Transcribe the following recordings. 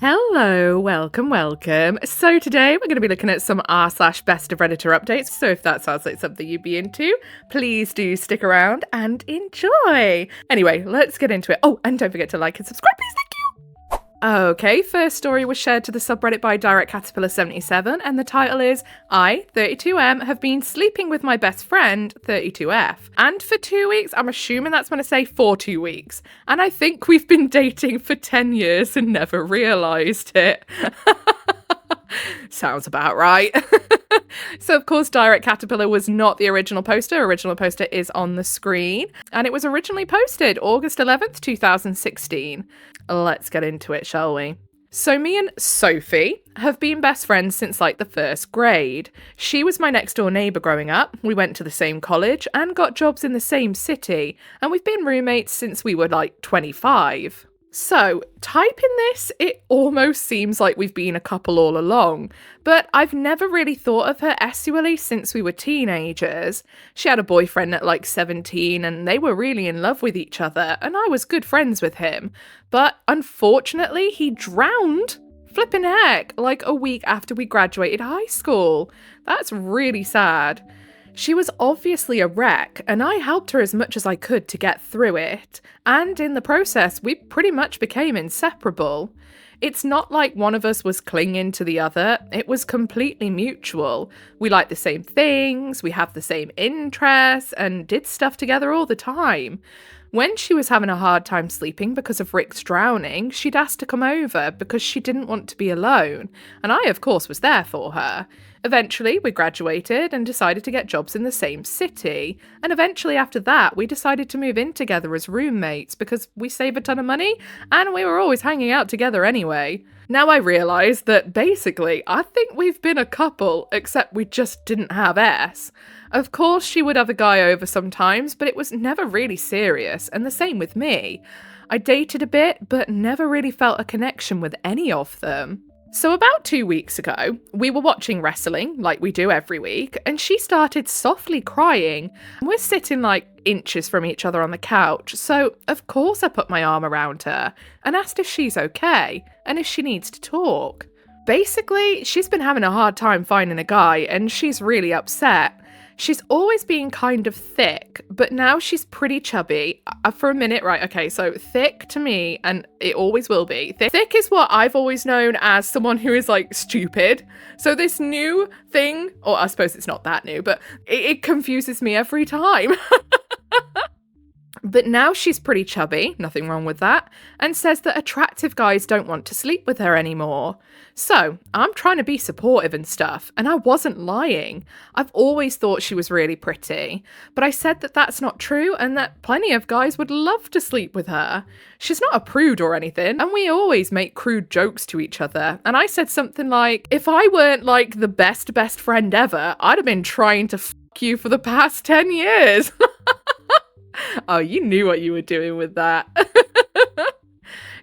Hello, welcome. So today we're going to be looking at some r/best of Redditor updates. So if that sounds like something you'd be into, please do stick around and enjoy. Anyway, let's get into it. Oh, and don't forget to like and subscribe, please. Thank you. Okay, first story was shared to the subreddit by Direct Caterpillar 77, and the title is I, 32M, have been sleeping with my best friend, 32F. And for 2 weeks, I'm assuming that's going to say for 2 weeks. And I think we've been dating for 10 years and never realised it. Sounds about right. So, of course, Direct Caterpillar was not the original poster. Original poster is on the screen. And it was originally posted August 11th, 2016. Let's get into it, shall we? So me and Sophie have been best friends since like the first grade. She was my next door neighbour growing up. We went to the same college and got jobs in the same city. And we've been roommates since we were like 25. So, typing this, it almost seems like we've been a couple all along, but I've never really thought of her sexually since we were teenagers. She had a boyfriend at like 17 and they were really in love with each other, and I was good friends with him. But unfortunately, he drowned. Flippin' heck, like a week after we graduated high school. That's really sad. She was obviously a wreck, and I helped her as much as I could to get through it, and in the process, we pretty much became inseparable. It's not like one of us was clinging to the other, it was completely mutual. We liked the same things, we have the same interests, and did stuff together all the time. When she was having a hard time sleeping because of Rick's drowning, she'd asked to come over because she didn't want to be alone, and I, of course, was there for her. Eventually, we graduated and decided to get jobs in the same city, and eventually after that, we decided to move in together as roommates because we save a ton of money, and we were always hanging out together anyway. Now I realise that basically, I think we've been a couple, except we just didn't have S. Of course, she would have a guy over sometimes, but it was never really serious, and the same with me. I dated a bit, but never really felt a connection with any of them. So about 2 weeks ago, we were watching wrestling, like we do every week, and she started softly crying. We're sitting like inches from each other on the couch, so of course I put my arm around her and asked if she's okay, and if she needs to talk. Basically, she's been having a hard time finding a guy, and she's really upset. She's always been kind of thick, but now she's pretty chubby. For a minute, right, okay, so thick to me, and it always will be. Thick is what I've always known as someone who is, like, stupid. So this new thing, or I suppose it's not that new, but it confuses me every time. But now she's pretty chubby, nothing wrong with that, and says that attractive guys don't want to sleep with her anymore. So, I'm trying to be supportive and stuff, and I wasn't lying. I've always thought she was really pretty, but I said that that's not true and that plenty of guys would love to sleep with her. She's not a prude or anything, and we always make crude jokes to each other, and I said something like, if I weren't like the best friend ever, I'd have been trying to f*** you for the past 10 years. Oh, you knew what you were doing with that.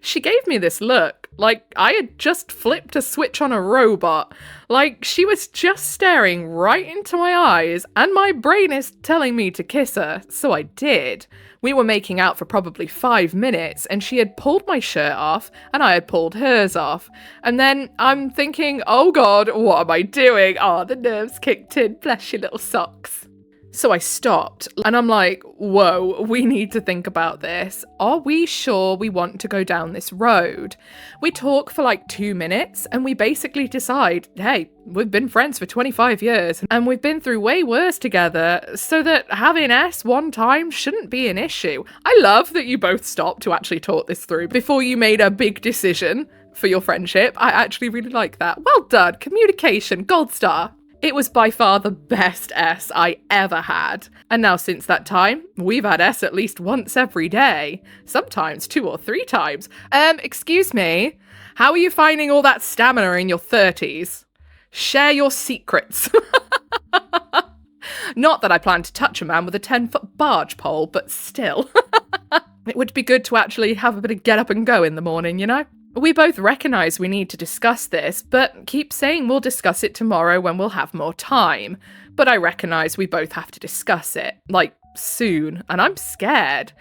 She gave me this look, like I had just flipped a switch on a robot. Like she was just staring right into my eyes, and my brain is telling me to kiss her, so I did. We were making out for probably 5 minutes, and she had pulled my shirt off, and I had pulled hers off. And then I'm thinking, oh God, what am I doing? Oh, the nerves kicked in, bless your little socks. So I stopped, and I'm like, whoa, we need to think about this. Are we sure we want to go down this road? We talk for like 2 minutes, and we basically decide, hey, we've been friends for 25 years, and we've been through way worse together, so that having S one time shouldn't be an issue. I love that you both stopped to actually talk this through before you made a big decision for your friendship. I actually really like that. Well done, communication, gold star. It was by far the best S I ever had. And now since that time, we've had S at least once every day. Sometimes 2 or 3 times. Excuse me, how are you finding all that stamina in your 30s? Share your secrets. Not that I plan to touch a man with a 10-foot barge pole, but still. It would be good to actually have a bit of get up and go in the morning, you know? We both recognise we need to discuss this, but keep saying we'll discuss it tomorrow when we'll have more time. But I recognise we both have to discuss it. Like, soon, and I'm scared.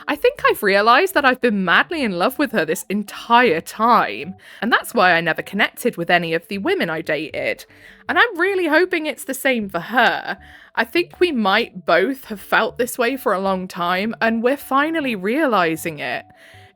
I think I've realised that I've been madly in love with her this entire time, and that's why I never connected with any of the women I dated. And I'm really hoping it's the same for her. I think we might both have felt this way for a long time, and we're finally realising it.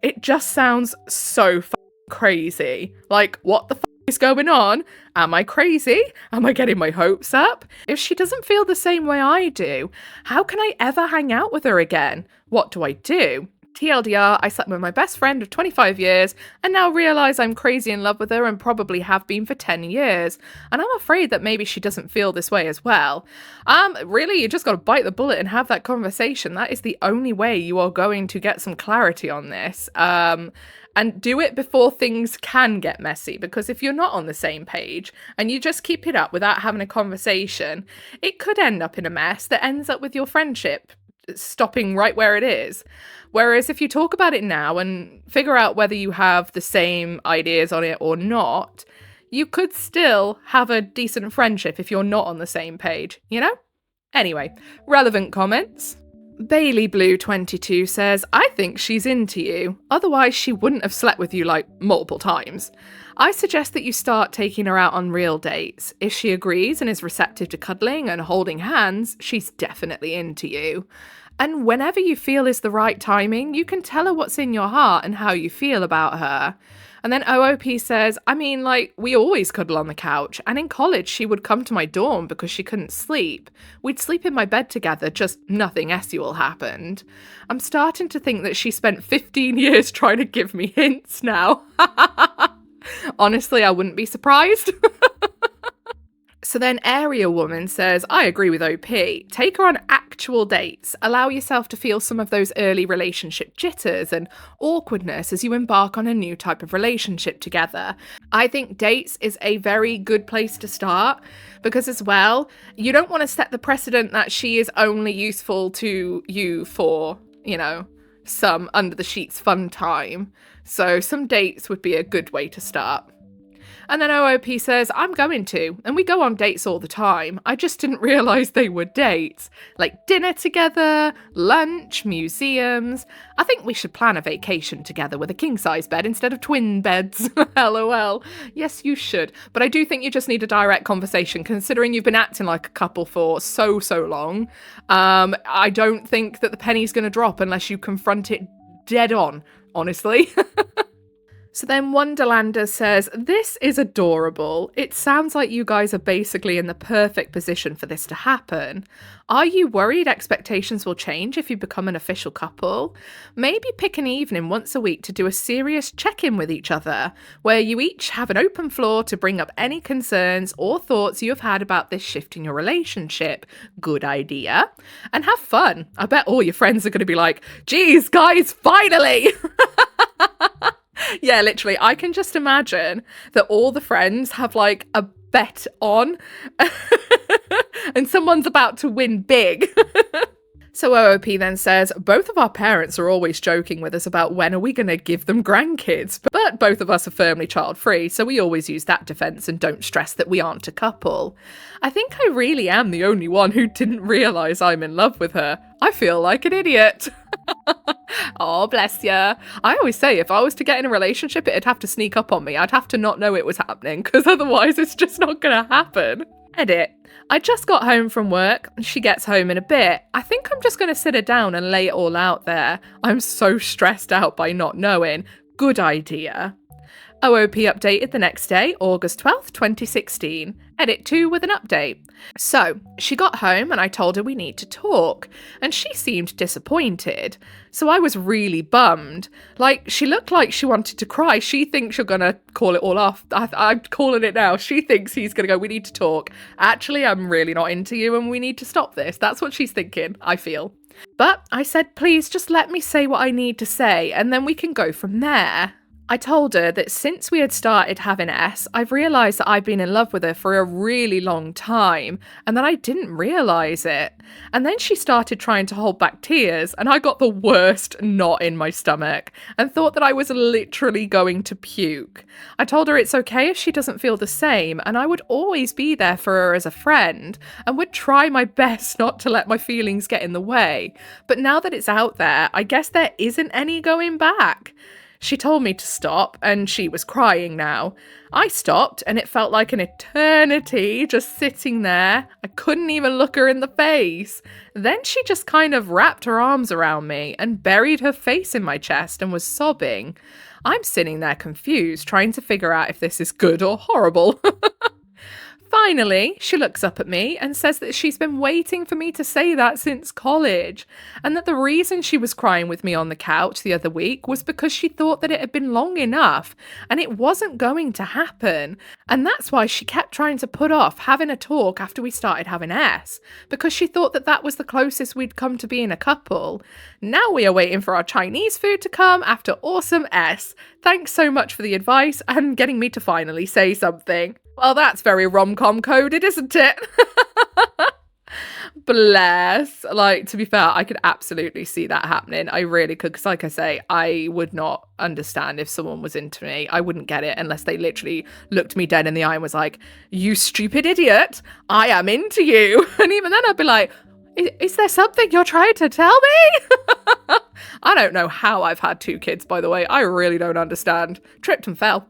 It just sounds so crazy. Like, what the is going on? Am I crazy? Am I getting my hopes up? If she doesn't feel the same way I do, how can I ever hang out with her again? What do I do? TLDR, I slept with my best friend of 25 years and now realise I'm crazy in love with her and probably have been for 10 years. And I'm afraid that maybe she doesn't feel this way as well. Really, you just got to bite the bullet and have that conversation. That is the only way you are going to get some clarity on this. And do it before things can get messy, because if you're not on the same page and you just keep it up without having a conversation, it could end up in a mess that ends up with your friendship stopping right where it is. Whereas if you talk about it now and figure out whether you have the same ideas on it or not, you could still have a decent friendship if you're not on the same page, you know? Anyway, relevant comments. Bailey Blue 22 says, I think she's into you. Otherwise, she wouldn't have slept with you like multiple times. I suggest that you start taking her out on real dates. If she agrees and is receptive to cuddling and holding hands, she's definitely into you. And whenever you feel is the right timing, you can tell her what's in your heart and how you feel about her. And then OOP says, I mean, like, we always cuddle on the couch, and in college she would come to my dorm because she couldn't sleep. We'd sleep in my bed together, just nothing sexual happened. I'm starting to think that she spent 15 years trying to give me hints now. Honestly, I wouldn't be surprised. So then Area Woman says, I agree with OP. Take her on actual dates. Allow yourself to feel some of those early relationship jitters and awkwardness as you embark on a new type of relationship together. I think dates is a very good place to start because, as well, you don't want to set the precedent that she is only useful to you for, you know, some under the sheets fun time. So some dates would be a good way to start. And then OOP says, I'm going to, and we go on dates all the time. I just didn't realise they were dates. Like dinner together, lunch, museums. I think we should plan a vacation together with a king-size bed instead of twin beds. LOL. Yes, you should. But I do think you just need a direct conversation, considering you've been acting like a couple for so long. I don't think that the penny's going to drop unless you confront it dead on, honestly. So then Wonderlander says, this is adorable. It sounds like you guys are basically in the perfect position for this to happen. Are you worried expectations will change if you become an official couple? Maybe pick an evening once a week to do a serious check-in with each other, where you each have an open floor to bring up any concerns or thoughts you have had about this shift in your relationship. Good idea. And have fun. I bet all your friends are going to be like, geez, guys, finally! Yeah, literally, I can just imagine that all the friends have like a bet on and someone's about to win big. So OOP then says, both of our parents are always joking with us about when are we going to give them grandkids, but both of us are firmly child-free, so we always use that defence and don't stress that we aren't a couple. I think I really am the only one who didn't realise I'm in love with her. I feel like an idiot. Oh, bless ya. I always say if I was to get in a relationship, it'd have to sneak up on me. I'd have to not know it was happening, because otherwise it's just not going to happen. Edit. I just got home from work. She gets home in a bit. I think I'm just going to sit her down and lay it all out there. I'm so stressed out by not knowing. Good idea. OOP updated the next day, August 12th, 2016. Edit 2 with an update. So, she got home and I told her we need to talk, and she seemed disappointed. So I was really bummed. Like, she looked like she wanted to cry. She thinks you're going to call it all off. I'm calling it now. She thinks he's going to go, we need to talk. Actually, I'm really not into you and we need to stop this. That's what she's thinking, I feel. But I said, please just let me say what I need to say and then we can go from there. I told her that since we had started having S, I've realised that I've been in love with her for a really long time and that I didn't realise it. And then she started trying to hold back tears and I got the worst knot in my stomach and thought that I was literally going to puke. I told her it's okay if she doesn't feel the same and I would always be there for her as a friend and would try my best not to let my feelings get in the way. But now that it's out there, I guess there isn't any going back. She told me to stop, and she was crying now. I stopped, and it felt like an eternity just sitting there. I couldn't even look her in the face. Then she just kind of wrapped her arms around me and buried her face in my chest and was sobbing. I'm sitting there confused, trying to figure out if this is good or horrible. Finally, she looks up at me and says that she's been waiting for me to say that since college, and that the reason she was crying with me on the couch the other week was because she thought that it had been long enough and it wasn't going to happen, and that's why she kept trying to put off having a talk after we started having S, because she thought that that was the closest we'd come to being a couple. Now we are waiting for our Chinese food to come after awesome S. Thanks so much for the advice and getting me to finally say something. Well, that's very rom-com coded, isn't it? Bless. Like, to be fair, I could absolutely see that happening. I really could, because like I say, I would not understand if someone was into me. I wouldn't get it unless they literally looked me dead in the eye and was like, "You stupid idiot, I am into you." And even then I'd be like, is there something you're trying to tell me? I don't know how I've had 2 kids, by the way. I really don't understand. Tripped and fell.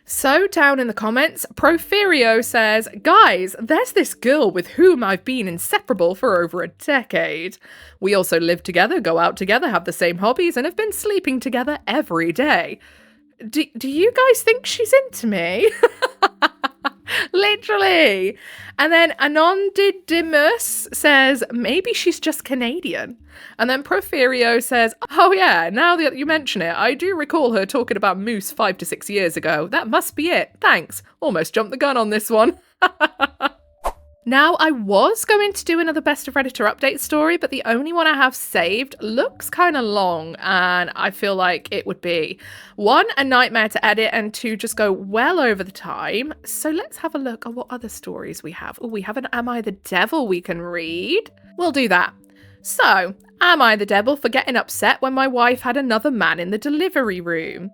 So down in the comments, Porfirio says, "Guys, there's this girl with whom I've been inseparable for over a decade. We also live together, go out together, have the same hobbies, and have been sleeping together every day. Do you guys think she's into me?" Literally. And then Anondidimus says, "Maybe she's just Canadian." And then Porfirio says, "Oh yeah, now that you mention it, I do recall her talking about moose 5 to 6 years ago. That must be it. Thanks. Almost jumped the gun on this one." Now, I was going to do another Best of Redditor update story, but the only one I have saved looks kind of long, and I feel like it would be 1, a nightmare to edit, and 2, just go well over the time. So let's have a look at what other stories we have. Oh, we have an Am I the Devil we can read. We'll do that. So, am I the devil for getting upset when my wife had another man in the delivery room?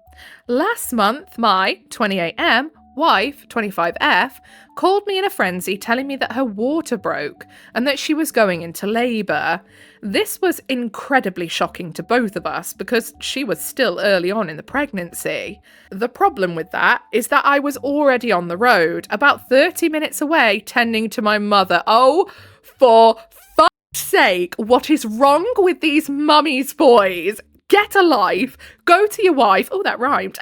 Last month, my 28M wife, 25F, called me in a frenzy telling me that her water broke and that she was going into labour. This was incredibly shocking to both of us because she was still early on in the pregnancy. The problem with that is that I was already on the road, about 30 minutes away, tending to my mother. Oh, for fuck's sake, what is wrong with these mummies, boys? Get a life. Go to your wife. Oh, that rhymed.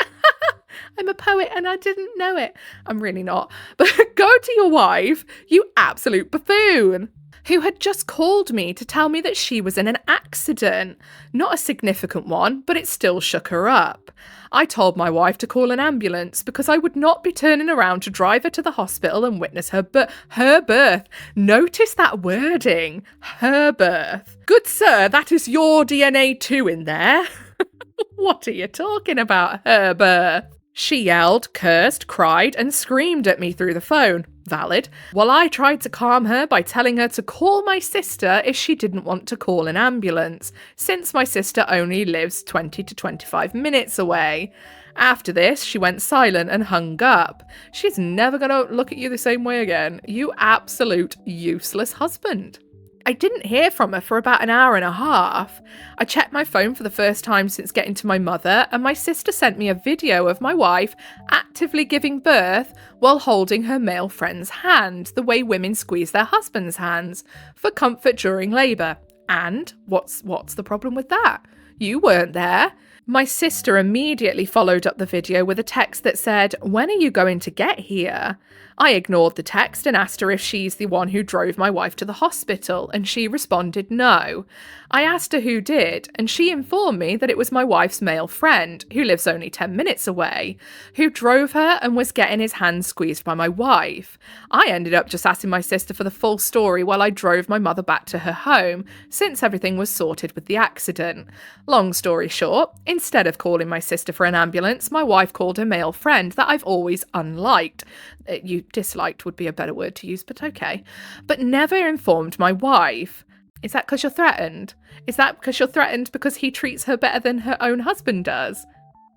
I'm a poet and I didn't know it. I'm really not. But go to your wife, you absolute buffoon, who had just called me to tell me that she was in an accident. Not a significant one, but it still shook her up. I told my wife to call an ambulance because I would not be turning around to drive her to the hospital and witness her birth. Notice that wording, her birth. Good sir, that is your DNA too in there. What are you talking about, her birth? She yelled, cursed, cried, and screamed at me through the phone. Valid. While I tried to calm her by telling her to call my sister if she didn't want to call an ambulance, since my sister only lives 20 to 25 minutes away. After this, she went silent and hung up. She's never going to look at you the same way again. You absolute useless husband. I didn't hear from her for about an hour and a half. I checked my phone for the first time since getting to my mother, and my sister sent me a video of my wife actively giving birth while holding her male friend's hand, the way women squeeze their husband's hands, for comfort during labour. And what's the problem with that? You weren't there. My sister immediately followed up the video with a text that said, "When are you going to get here?" I ignored the text and asked her if she's the one who drove my wife to the hospital, and she responded no. I asked her who did, and she informed me that it was my wife's male friend, who lives only 10 minutes away, who drove her and was getting his hand squeezed by my wife. I ended up just asking my sister for the full story while I drove my mother back to her home, since everything was sorted with the accident. Long story short, instead of calling my sister for an ambulance, my wife called her male friend that I've always unliked. Disliked would be a better word to use, but okay. But never informed my wife. Is that because you're threatened? Is that because you're threatened because he treats her better than her own husband does?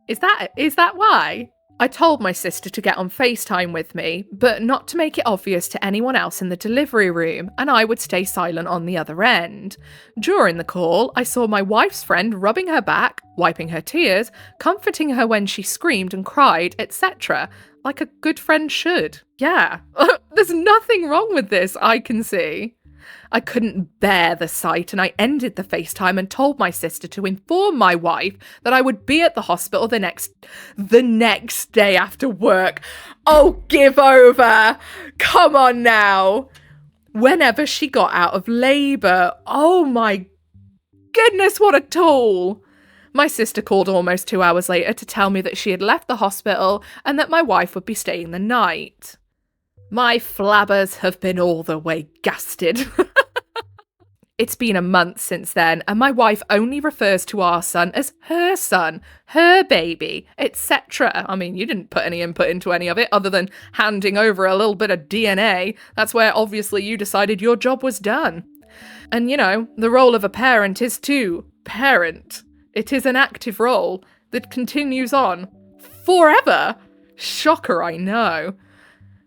Is that why? I told my sister to get on FaceTime with me, but not to make it obvious to anyone else in the delivery room, and I would stay silent on the other end. During the call, I saw my wife's friend rubbing her back, wiping her tears, comforting her when she screamed and cried, etc., like a good friend should. Yeah, there's nothing wrong with this, I can see. I couldn't bear the sight, and I ended the FaceTime and told my sister to inform my wife that I would be at the hospital the next day after work. Oh, give over! Come on now! Whenever she got out of labour. Oh my goodness, what a tool! My sister called almost 2 hours later to tell me that she had left the hospital and that my wife would be staying the night. My flabbers have been all the way gasted. It's been a month since then, and my wife only refers to our son, her baby, etc. I mean, you didn't put any input into any of it other than handing over a little bit of DNA. That's where obviously you decided your job was done. And you know, the role of a parent is to parent. It is an active role that continues on forever. Shocker, I know.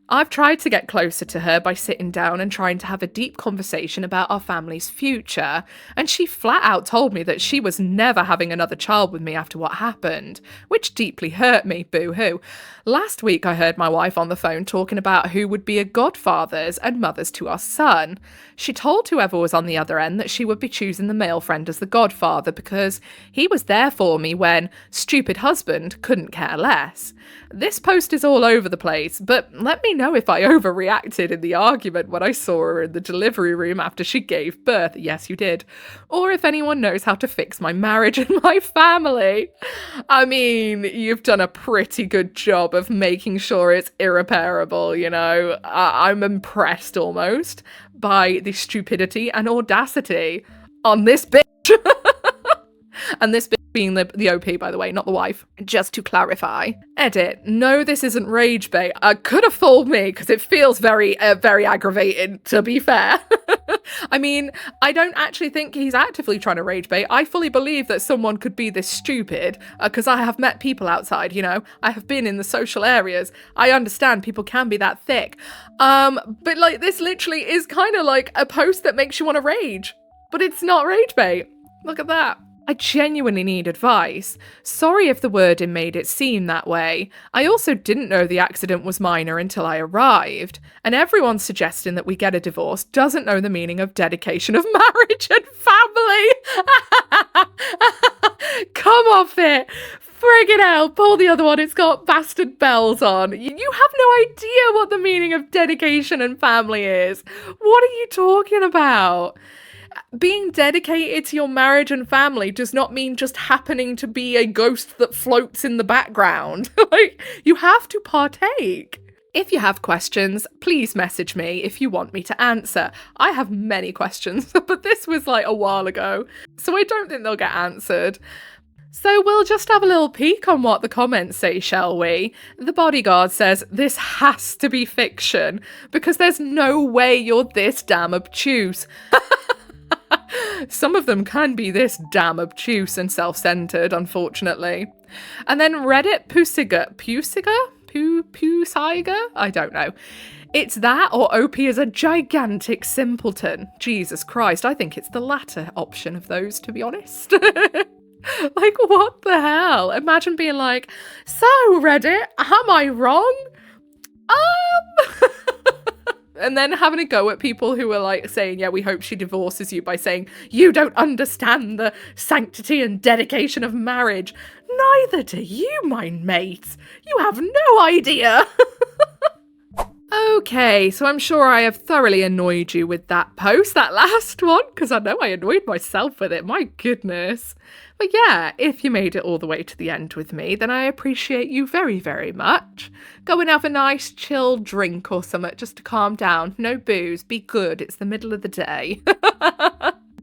I've tried to get closer to her by sitting down and trying to have a deep conversation about our family's future, and she flat out told me that she was never having another child with me after what happened, which deeply hurt me, boo-hoo. Last week I heard my wife on the phone talking about who would be a godfathers and mothers to our son. She told whoever was on the other end that she would be choosing the male friend as the godfather because he was there for me when stupid husband couldn't care less. This post is all over the place, but let me know if I overreacted in the argument when I saw her in the delivery room after she gave birth. Yes, you did. Or if anyone knows how to fix my marriage and my family. I mean, you've done a pretty good job of making sure it's irreparable, you know. I'm impressed almost by the stupidity and audacity on this bitch. And this bitch being the OP, by the way, not the wife, just to clarify. Edit. No, this isn't rage bait. Could have fooled me because it feels very aggravating, to be fair. I mean, I don't actually think he's actively trying to rage bait. I fully believe that someone could be this stupid because I have met people outside, you know. I have been in the social areas. I understand people can be that thick. But like this literally is kind of like a post that makes you want to rage. But it's not rage bait. Look at that. I genuinely need advice. Sorry if the wording made it seem that way. I also didn't know the accident was minor until I arrived. And everyone suggesting that we get a divorce doesn't know the meaning of dedication of marriage and family. Come off it. Friggin' hell, pull the other one, it's got bastard bells on. You have no idea what the meaning of dedication and family is. What are you talking about? Being dedicated to your marriage and family does not mean just happening to be a ghost that floats in the background. Like, you have to partake. If you have questions, please message me if you want me to answer. I have many questions, but this was like a while ago, so I don't think they'll get answered. So we'll just have a little peek on what the comments say, shall we? The bodyguard says, this has to be fiction, because there's no way you're this damn obtuse. Some of them can be this damn obtuse and self-centered, unfortunately. And then Reddit Pusiger? I don't know. It's that or OP is a gigantic simpleton. Jesus Christ, I think it's the latter option of those, to be honest. Like, what the hell? Imagine being like, so Reddit, am I wrong? And then having a go at people who are like saying, yeah, we hope she divorces you by saying, you don't understand the sanctity and dedication of marriage. Neither do you, my mate. You have no idea. Okay, so I'm sure I have thoroughly annoyed you with that post, that last one, because I know I annoyed myself with it, my goodness. But yeah, if you made it all the way to the end with me, then I appreciate you very, very much. Go and have a nice chill drink or something just to calm down. No booze, be good, it's the middle of the day.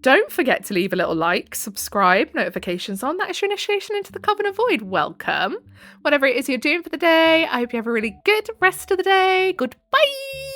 Don't forget to leave a little like, subscribe, notifications on. That is your initiation into the Coven Void. Welcome. Whatever it is you're doing for the day, I hope you have a really good rest of the day. Goodbye.